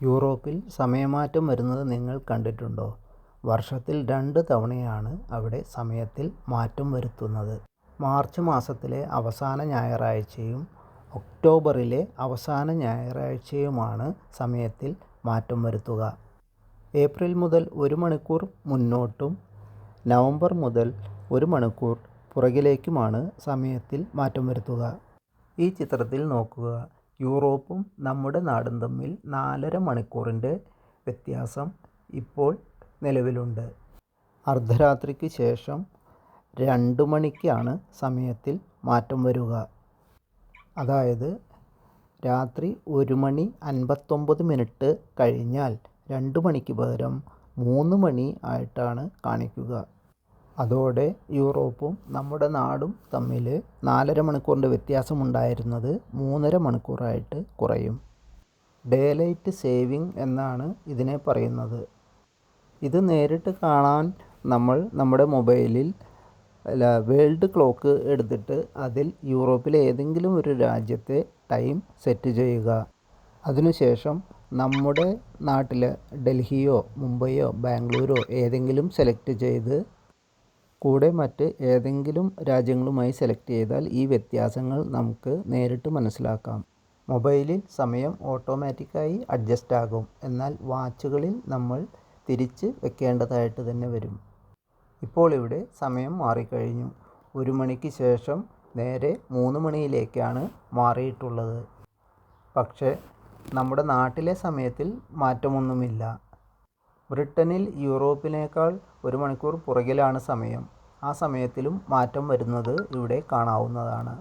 യൂറോപ്പിൽ സമയമാറ്റം വരുന്നത് നിങ്ങൾ കണ്ടിട്ടുണ്ടോ? വർഷത്തിൽ 2 തവണയാണ് അവിടെ സമയത്തിൽ മാറ്റം വരുത്തുന്നത്. മാർച്ച് മാസത്തിലെ അവസാന ഞായറാഴ്ചയും ഒക്ടോബറിലെ അവസാന ഞായറാഴ്ചയുമാണ് സമയത്തിൽ മാറ്റം വരുത്തുക. ഏപ്രിൽ മുതൽ 1 മണിക്കൂർ മുന്നോട്ടും നവംബർ മുതൽ 1 മണിക്കൂർ പുറകിലേക്കുമാണ് സമയത്തിൽ മാറ്റം വരുത്തുക. ഈ ചിത്രത്തിൽ നോക്കുക. യൂറോപ്പും നമ്മുടെ നാടും തമ്മിൽ 4.5 മണിക്കൂറിൻ്റെ വ്യത്യാസം ഇപ്പോൾ നിലവിലുണ്ട്. അർദ്ധരാത്രിക്ക് ശേഷം 2 മണിക്കാണ് സമയത്തിൽ മാറ്റം വരുക. അതായത് രാത്രി 1 മണി 59 മിനിറ്റ് കഴിഞ്ഞാൽ 2 മണിക്ക് പകരം 3 മണി ആയിട്ടാണ് കാണിക്കുക. അതോടെ യൂറോപ്പും നമ്മുടെ നാടും തമ്മിൽ 4.5 മണിക്കൂറിൻ്റെ വ്യത്യാസമുണ്ടായിരുന്നത് 3.5 മണിക്കൂറായിട്ട് കുറയും. ഡേ ലൈറ്റ് സേവിംഗ് എന്നാണ് ഇതിനെ പറയുന്നത്. ഇത് നേരിട്ട് കാണാൻ നമ്മൾ നമ്മുടെ മൊബൈലിൽ വേൾഡ് ക്ലോക്ക് എടുത്തിട്ട് അതിൽ യൂറോപ്പിലെ ഏതെങ്കിലും ഒരു രാജ്യത്തെ ടൈം സെറ്റ് ചെയ്യുക. അതിനുശേഷം നമ്മുടെ നാട്ടിൽ ഡൽഹിയോ മുംബൈയോ ബാംഗ്ലൂരോ ഏതെങ്കിലും സെലക്ട് ചെയ്ത് കൂടെ മറ്റ് ഏതെങ്കിലും രാജ്യങ്ങളുമായി സെലക്ട് ചെയ്താൽ ഈ വ്യത്യാസങ്ങൾ നമുക്ക് നേരിട്ട് മനസ്സിലാക്കാം. മൊബൈലിൽ സമയം ഓട്ടോമാറ്റിക്കായി അഡ്ജസ്റ്റ് ആകും. എന്നാൽ വാച്ചുകളിൽ നമ്മൾ തിരിച്ച് വെക്കേണ്ടതായിട്ട് തന്നെ വരും. ഇപ്പോൾ ഇവിടെ സമയം മാറിക്കഴിഞ്ഞു. 1 മണിക്ക് ശേഷം നേരെ 3 മണിയിലേക്കാണ് മാറിയിട്ടുള്ളത്. പക്ഷേ നമ്മുടെ നാട്ടിലെ സമയത്തിൽ മാറ്റമൊന്നുമില്ല. ബ്രിട്ടനിൽ യൂറോപ്പിനേക്കാൾ 1 മണിക്കൂർ പുറകിലാണ് സമയം. ആ സമയത്തിലും മാറ്റം വരുന്നത് ഇവിടെ കാണാവുന്നതാണ്.